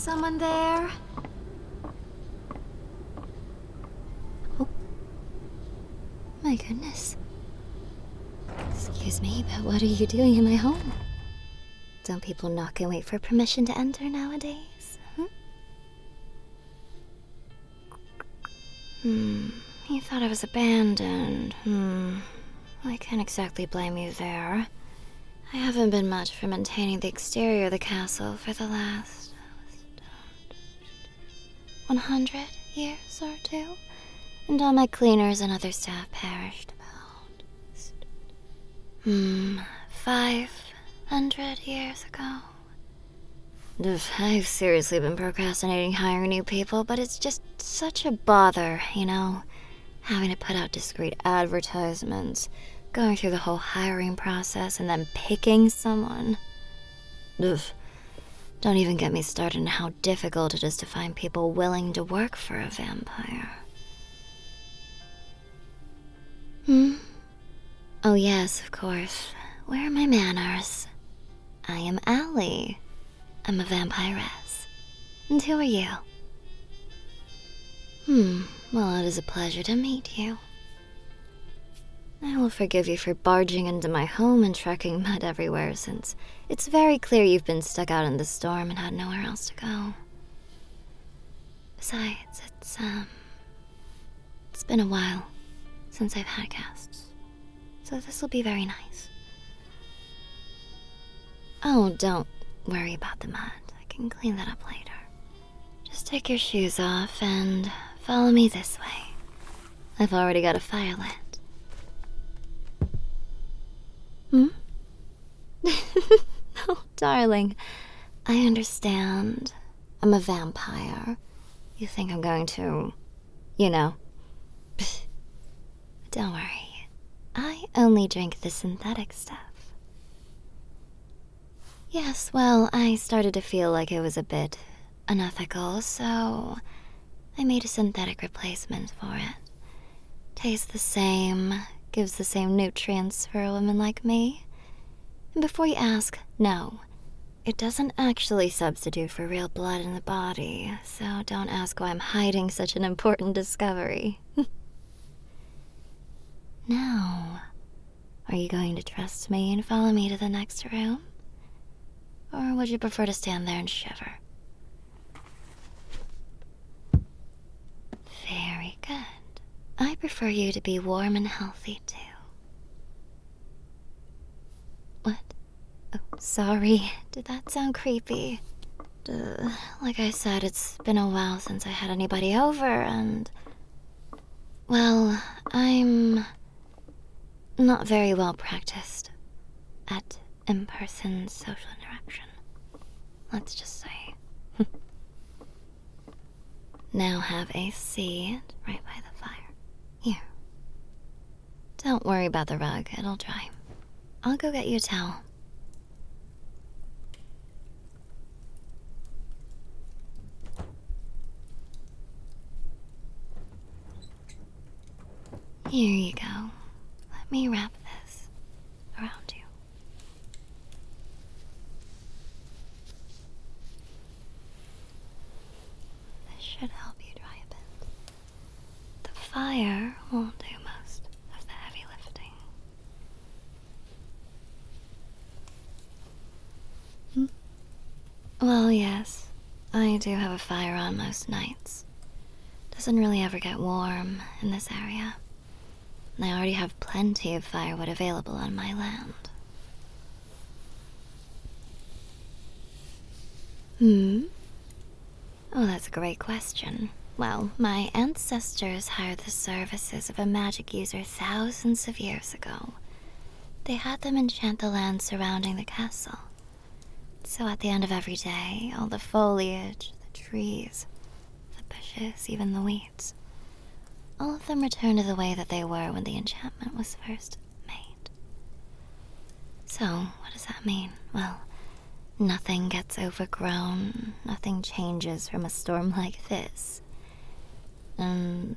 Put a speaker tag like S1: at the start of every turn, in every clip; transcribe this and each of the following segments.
S1: someone there? Oh. My goodness. Excuse me, but what are you doing in my home? Don't people knock and wait for permission to enter nowadays? You thought I was abandoned. I can't exactly blame you there. I haven't been much for maintaining the exterior of the castle for the last 100 years or two, and all my cleaners and other staff perished about 500 years ago. I've seriously been procrastinating hiring new people, but it's just such a bother, you know, having to put out discreet advertisements, going through the whole hiring process, and then picking someone. Don't even get me started on how difficult it is to find people willing to work for a vampire. Oh yes, of course. Where are my manners? I am Allie. I'm a vampiress. And who are you? Well, it is a pleasure to meet you. I will forgive you for barging into my home and trekking mud everywhere, since it's very clear you've been stuck out in the storm and had nowhere else to go. Besides, it's been a while since I've had guests, so this will be very nice. Oh, don't worry about the mud. I can clean that up later. Just take your shoes off and follow me this way. I've already got a fire lit. Oh, darling, I understand. I'm a vampire. You think I'm going to, you know. Don't worry. I only drink the synthetic stuff. Yes, well, I started to feel like it was a bit unethical, so I made a synthetic replacement for it. Tastes the same, gives the same nutrients for a woman like me. And before you ask, no, it doesn't actually substitute for real blood in the body, so don't ask why I'm hiding such an important discovery. Now, are you going to trust me and follow me to the next room? Or would you prefer to stand there and shiver? Very good. I prefer you to be warm and healthy, too. What? Oh, sorry. Did that sound creepy? Like I said, it's been a while since I had anybody over, and... well, I'm not very well practiced at in-person social interaction. Let's just say. Now have a seat right by the fire. Here. Don't worry about the rug, it'll dry. I'll go get you a towel. Here you go. Let me wrap this around you. This should help you dry a bit. The fire won't do most of the heavy lifting. Well, yes, I do have a fire on most nights. Doesn't really ever get warm in this area. I already have plenty of firewood available on my land. Oh, that's a great question. Well, my ancestors hired the services of a magic user thousands of years ago. They had them enchant the land surrounding the castle. So at the end of every day, all the foliage, the trees, the bushes, even the weeds, all of them return to the way that they were when the enchantment was first made. So, what does that mean? Well, nothing gets overgrown, nothing changes from a storm like this. And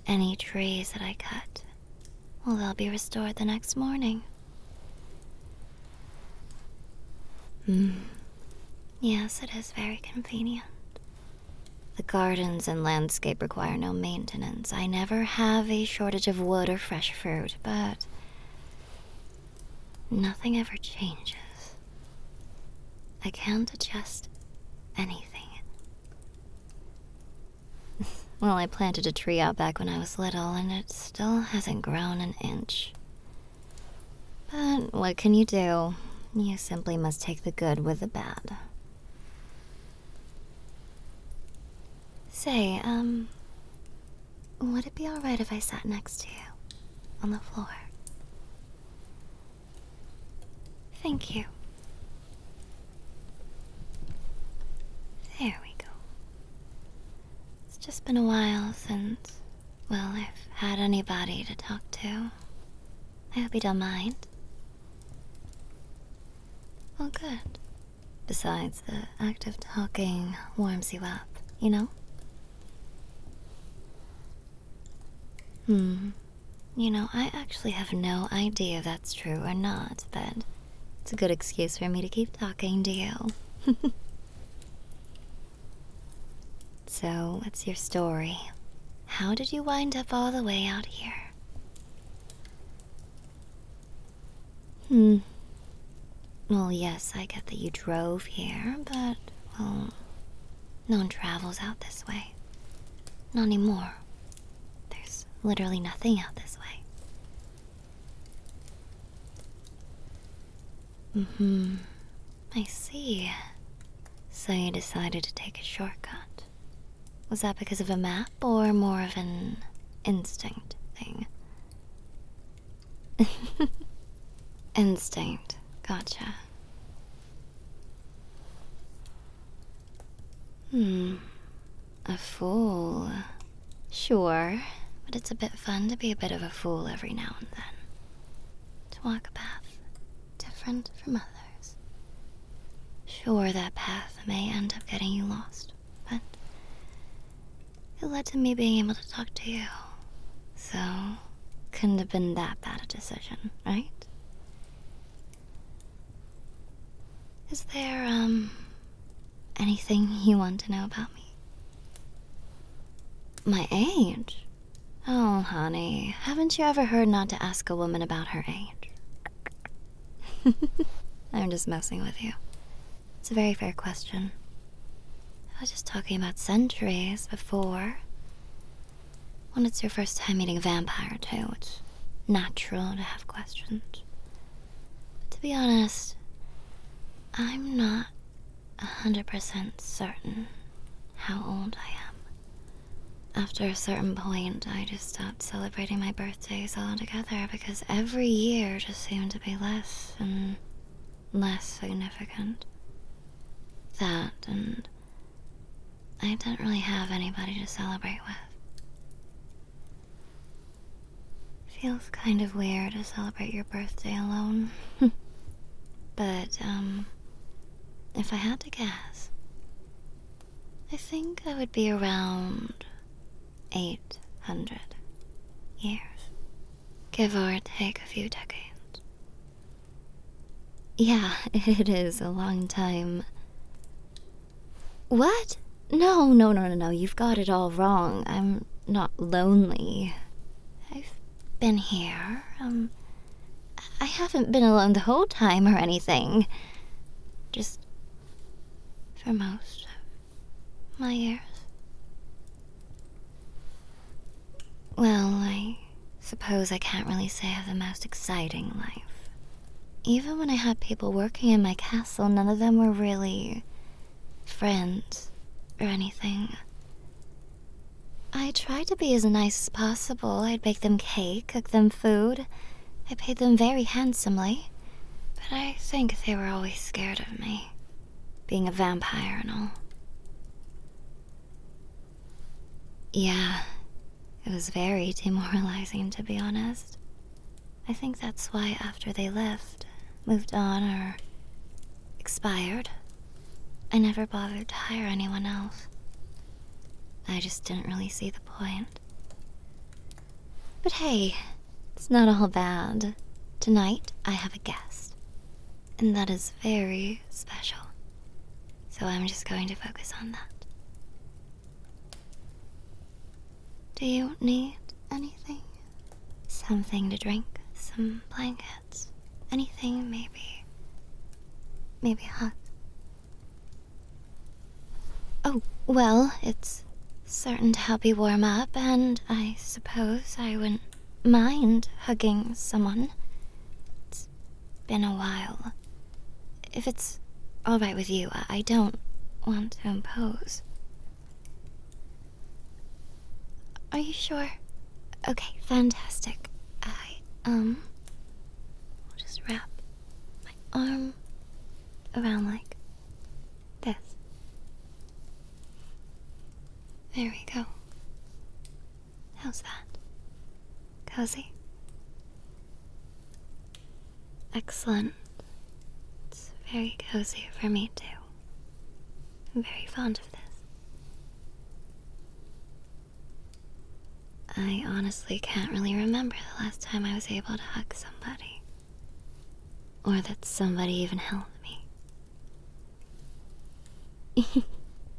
S1: any trees that I cut, well, they'll be restored the next morning. Yes, it is very convenient. The gardens and landscape require no maintenance. I never have a shortage of wood or fresh fruit, but nothing ever changes. I can't adjust anything. Well, I planted a tree out back when I was little, and it still hasn't grown an inch. But what can you do? You simply must take the good with the bad. Say, would it be alright if I sat next to you on the floor? Thank you. There we go. It's just been a while since, well, I've had anybody to talk to. I hope you don't mind. Well, good. Besides, the act of talking warms you up, you know? You know, I actually have no idea if that's true or not, but it's a good excuse for me to keep talking to you. So, what's your story? How did you wind up all the way out here? Well, yes, I get that you drove here, but, well, no one travels out this way. Not anymore. There's literally nothing out this way. I see. So you decided to take a shortcut. Was that because of a map or more of an instinct thing? Instinct. Gotcha. A fool. Sure, but it's a bit fun to be a bit of a fool every now and then. To walk a path different from others. Sure, that path may end up getting you lost, but it led to me being able to talk to you. So, couldn't have been that bad a decision, right? Is there, anything you want to know about me? My age? Oh, honey, haven't you ever heard not to ask a woman about her age? I'm just messing with you. It's a very fair question. I was just talking about centuries before. When it's your first time meeting a vampire, too, it's natural to have questions. But to be honest, I'm not 100% certain how old I am. After a certain point, I just stopped celebrating my birthdays altogether because every year just seemed to be less and less significant. That, and I didn't really have anybody to celebrate with. Feels kind of weird to celebrate your birthday alone. But, if I had to guess, I think I would be around 800 years. Give or take a few decades. Yeah, it is a long time. What? No, you've got it all wrong. I'm not lonely. I've been here. I haven't been alone the whole time or anything. Just for most of my years. Well, I suppose I can't really say I have the most exciting life. Even when I had people working in my castle, none of them were really friends or anything. I tried to be as nice as possible. I'd bake them cake, cook them food. I paid them very handsomely. But I think they were always scared of me, being a vampire and all. Yeah, it was very demoralizing, to be honest. I think that's why after they left, moved on, or expired, I never bothered to hire anyone else. I just didn't really see the point. But hey, it's not all bad. Tonight, I have a guest. And that is very special. so I'm just going to focus on that. Do you need anything? Something to drink? Some blankets? Anything, maybe? Maybe a hug? Oh, well, it's certain to help you warm up, and I suppose I wouldn't mind hugging someone. It's been a while. If it's alright with you, I don't want to impose. Are you sure? Okay, fantastic. I'll just wrap my arm around like this. There we go. How's that? Cozy? Excellent. It's very cozy for me too. I'm very fond of this. I honestly can't really remember the last time I was able to hug somebody. Or that somebody even held me.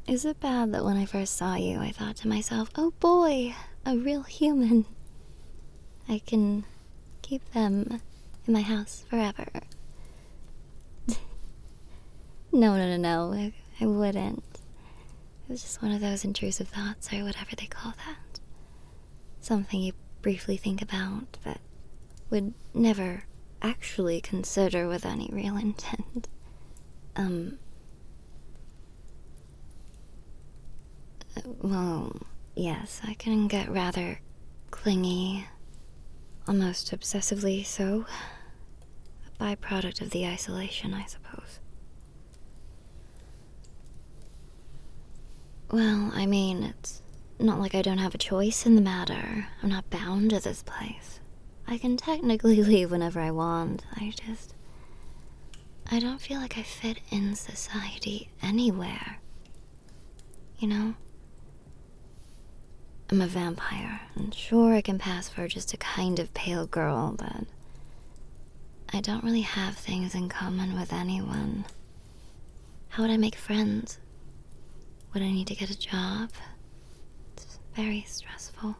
S1: Is it bad that when I first saw you, I thought to myself, oh boy, a real human. I can keep them in my house forever. No, I wouldn't. It was just one of those intrusive thoughts, or whatever they call that. Something you briefly think about, but would never actually consider with any real intent. Well, yes, I can get rather clingy, almost obsessively so. A byproduct of the isolation, I suppose. Well, I mean, it's not like I don't have a choice in the matter. I'm not bound to this place. I can technically leave whenever I want. I don't feel like I fit in society anywhere. You know? I'm a vampire, and sure I can pass for just a kind of pale girl, but I don't really have things in common with anyone. How would I make friends? Would I need to get a job? It's very stressful.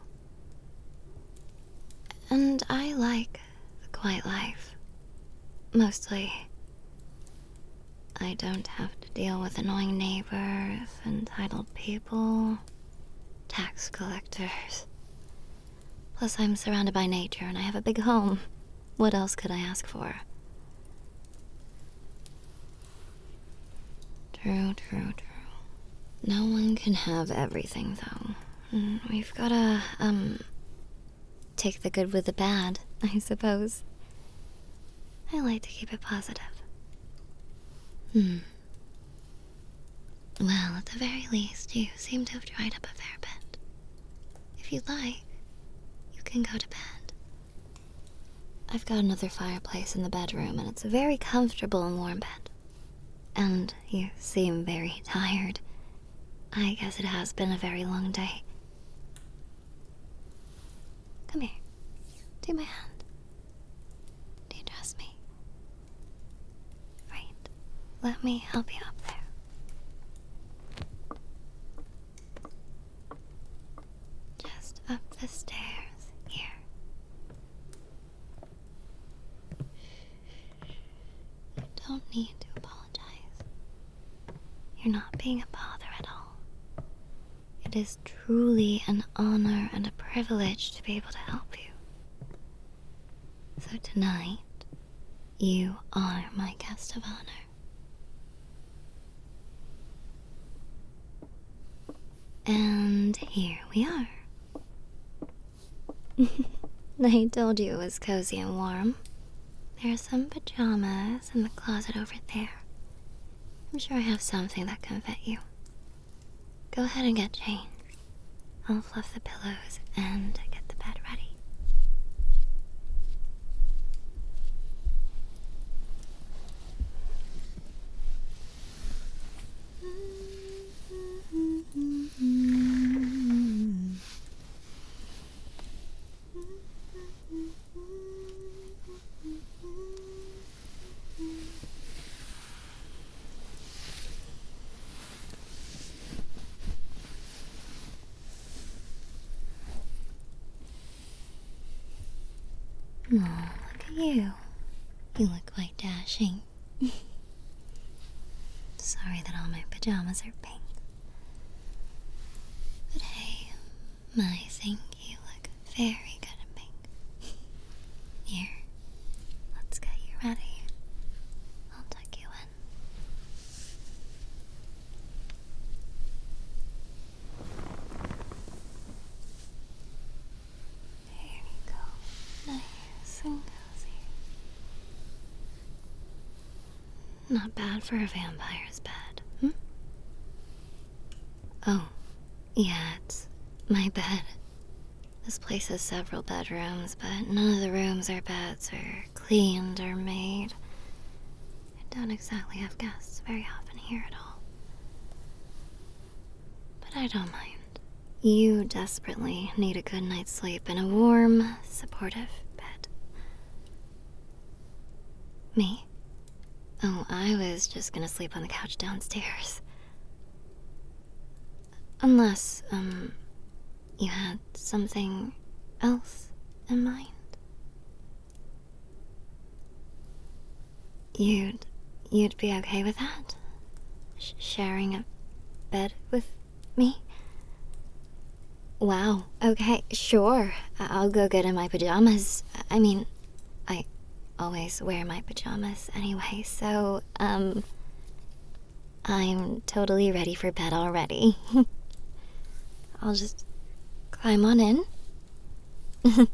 S1: And I like the quiet life. Mostly. I don't have to deal with annoying neighbors, entitled people, tax collectors. Plus, I'm surrounded by nature and I have a big home. What else could I ask for? True. No one can have everything, though. We've gotta, take the good with the bad, I suppose. I like to keep it positive. Well, at the very least, you seem to have dried up a fair bit. If you'd like, you can go to bed. I've got another fireplace in the bedroom, and it's a very comfortable and warm bed. And you seem very tired. I guess it has been a very long day. Come here. Take my hand. Do you trust me? Right. Let me help you up there. Just up the stairs here. You don't need to apologize. You're not being a bother at all. It is truly an honor and a privilege to be able to help you. So tonight, you are my guest of honor. And here we are. I told you it was cozy and warm. There are some pajamas in the closet over there. I'm sure I have something that can fit you. Go ahead and get changed. I'll fluff the pillows and get the bed ready. Oh, look at you. You look quite dashing. Sorry that all my pajamas are pink. But hey, I think you look very good in pink. Here, let's get you ready. I'll tuck you in. There you go. Nice and cozy. Not bad for a vampire's bed, Oh, yeah, it's my bed. This place has several bedrooms, but none of the rooms or beds are cleaned or made. I don't exactly have guests very often here at all. But I don't mind. You desperately need a good night's sleep in a warm, supportive bed. Me? Oh, I was just gonna sleep on the couch downstairs. Unless, you had something else in mind. You'd be okay with that? Sharing a bed with me? Wow, okay, sure. I'll go get in my pajamas. I mean, I always wear my pajamas anyway, so, I'm totally ready for bed already. I'll just climb on in. Is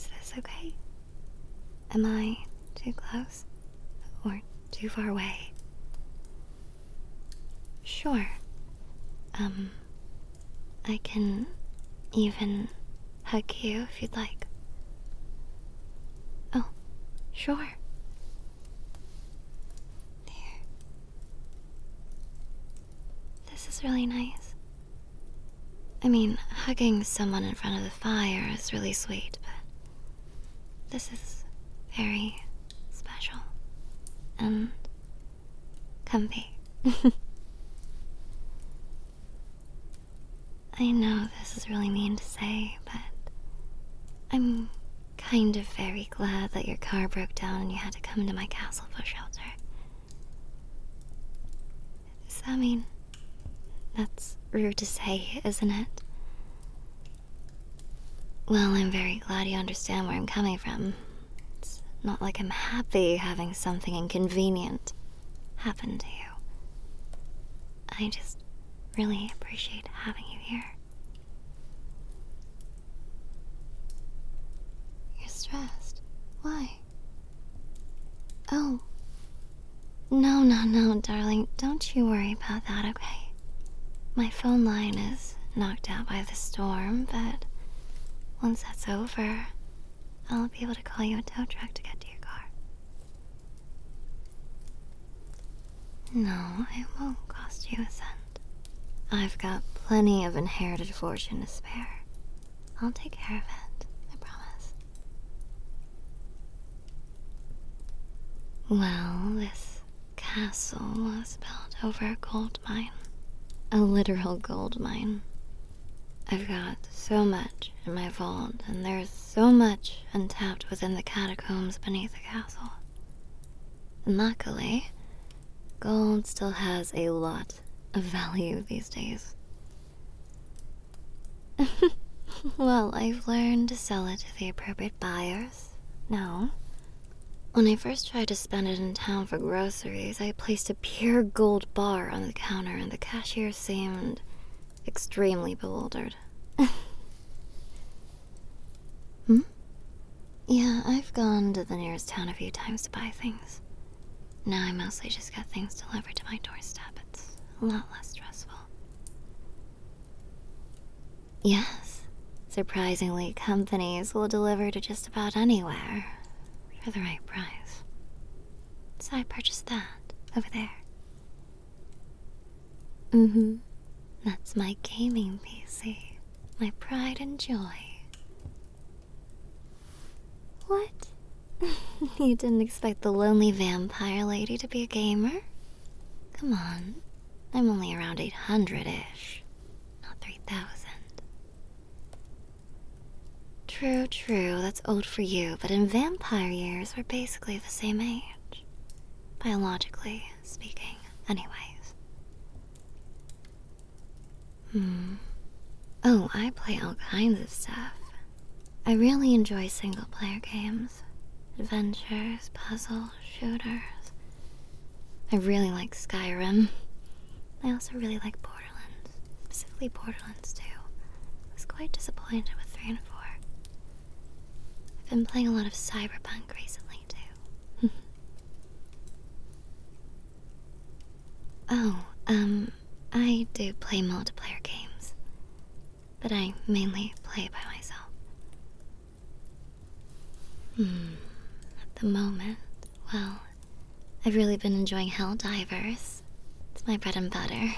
S1: this okay? Am I too close? Or too far away? Sure. I can even hug you if you'd like. Oh, sure. There. This is really nice. I mean, hugging someone in front of the fire is really sweet, but this is very special and comfy. I know this is really mean to say, but I'm kind of very glad that your car broke down and you had to come to my castle for shelter. Does that mean... That's rude to say, isn't it? Well, I'm very glad you understand where I'm coming from. It's not like I'm happy having something inconvenient happen to you. I just really appreciate having you here. You're stressed. Why? Oh. No, darling. Don't you worry about that, okay? My phone line is knocked out by the storm, but once that's over, I'll be able to call you a tow truck to get to your car. No, it won't cost you a cent. I've got plenty of inherited fortune to spare. I'll take care of it, I promise. Well, this castle was built over a gold mine. A literal gold mine. I've got so much in my vault, and there's so much untapped within the catacombs beneath the castle. And luckily, gold still has a lot of value these days. Well, I've learned to sell it to the appropriate buyers. Now, when I first tried to spend it in town for groceries, I placed a pure gold bar on the counter and the cashier seemed extremely bewildered. Yeah, I've gone to the nearest town a few times to buy things. Now I mostly just get things delivered to my doorstep. It's a lot less stressful. Yes, surprisingly, companies will deliver to just about anywhere. For the right price. So I purchased that over there. That's my gaming PC. My pride and joy. What? You didn't expect the lonely vampire lady to be a gamer? Come on. I'm only around 800-ish. 3000. True, that's old for you, but in vampire years, we're basically the same age. Biologically speaking, anyways. Oh, I play all kinds of stuff. I really enjoy single-player games. Adventures, puzzles, shooters. I really like Skyrim. I also really like Borderlands. Specifically Borderlands 2. I was quite disappointed with 3 and 4. I've been playing a lot of Cyberpunk recently, too. Oh, I do play multiplayer games. But I mainly play by myself. At the moment, well, I've really been enjoying Helldivers. It's my bread and butter.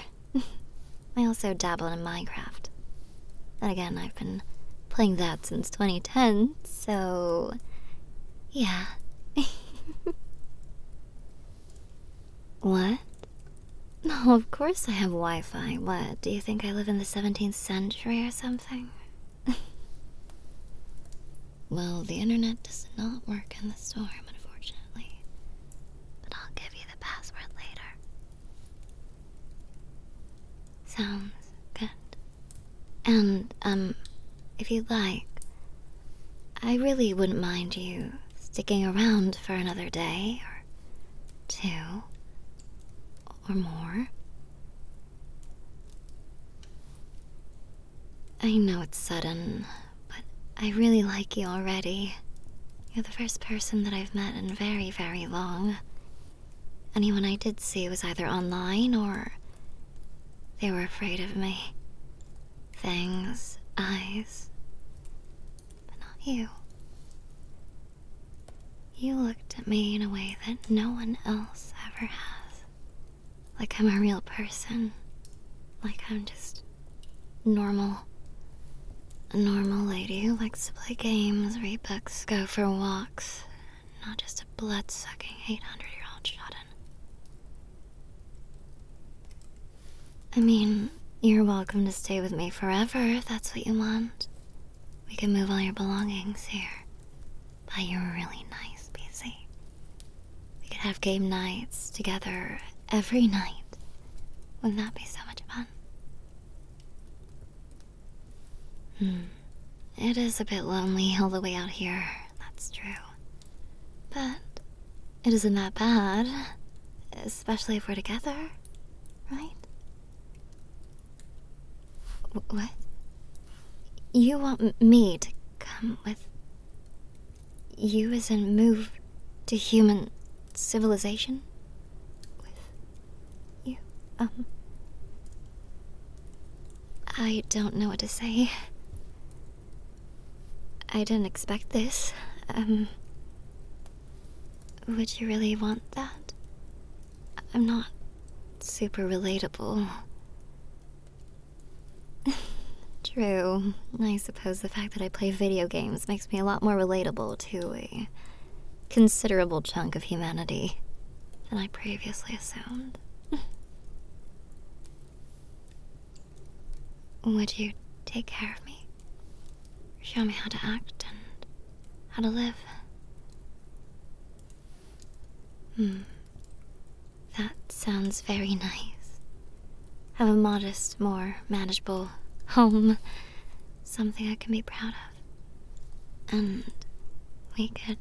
S1: I also dabble in Minecraft. And again, I've been playing that since 2010, so yeah. What? No, of course I have Wi-Fi. What, do you think I live in the 17th century or something? Well, the internet does not work in the storm, unfortunately. But I'll give you the password later. Sounds good. And, if you'd like, I really wouldn't mind you sticking around for another day or 2 or more. I know it's sudden, but I really like you already. You're the first person that I've met in very, very long. Anyone I did see was either online or they were afraid of me. Fangs, eyes, but not you. You looked at me in a way that no one else ever has. Like I'm a real person. Like I'm just normal. A normal lady who likes to play games, read books, go for walks. Not just a blood-sucking 800-year-old shut-in. I mean, you're welcome to stay with me forever if that's what you want. We can move all your belongings here. Buy you a really nice PC. We could have game nights together every night. Wouldn't that be so much fun? It is a bit lonely all the way out here, that's true. But it isn't that bad, especially if we're together, right? What? You want me to come with you as in move to human civilization? With you? I don't know what to say. I didn't expect this. Would you really want that? I'm not super relatable. True. I suppose the fact that I play video games makes me a lot more relatable to a considerable chunk of humanity than I previously assumed. Would you take care of me? Show me how to act and how to live? That sounds very nice. Have a modest, more manageable home. Something I can be proud of. And we could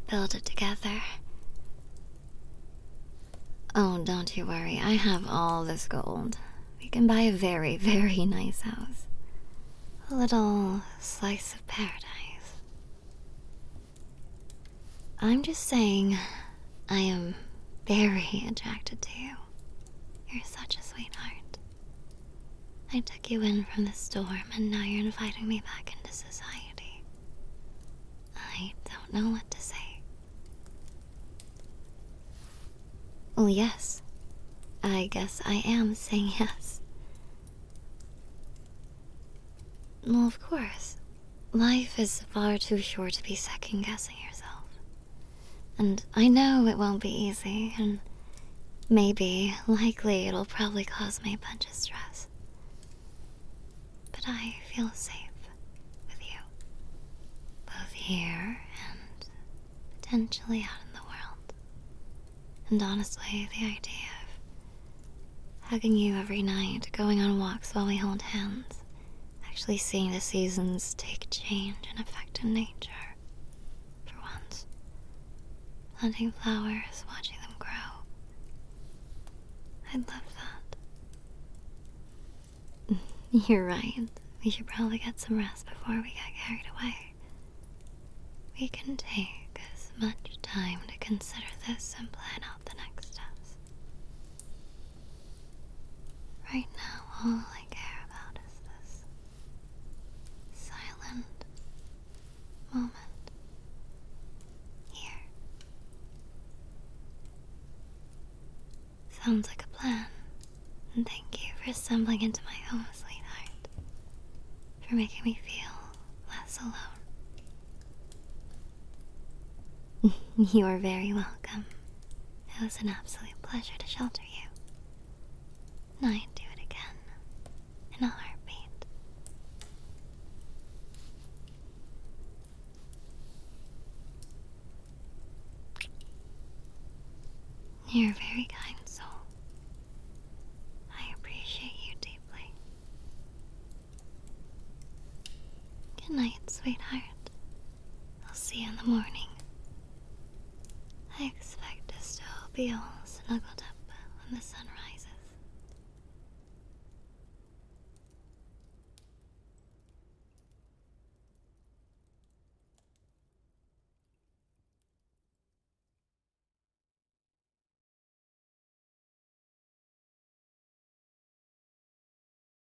S1: build it together. Oh, don't you worry. I have all this gold. We can buy a very, very nice house. A little slice of paradise. I'm just saying, I am very attracted to you. You're such a sweetheart. I took you in from the storm and now you're inviting me back into society. I don't know what to say. Well, yes. I guess I am saying yes. Well, of course. Life is far too short to be second-guessing yourself. And I know it won't be easy, and likely, it'll probably cause me a bunch of stress. that I feel safe with you, both here and potentially out in the world. And honestly, the idea of hugging you every night, going on walks while we hold hands, actually seeing the seasons take change and effect in nature, for once, planting flowers, watching them grow, I'd love that. You're right. We should probably get some rest before we get carried away. We can take as much time to consider this and plan out the next steps. Right now, all I care about is this silent moment here. Sounds like a plan. And thank you for stumbling into my home, sweetheart. For making me feel less alone. You are very welcome. It was an absolute pleasure to shelter you. And I'd do it again in a heartbeat. You're a very kind soul. I appreciate you deeply. Good night, sweetheart. I'll see you in the morning. I expect to still be all snuggled up on the side.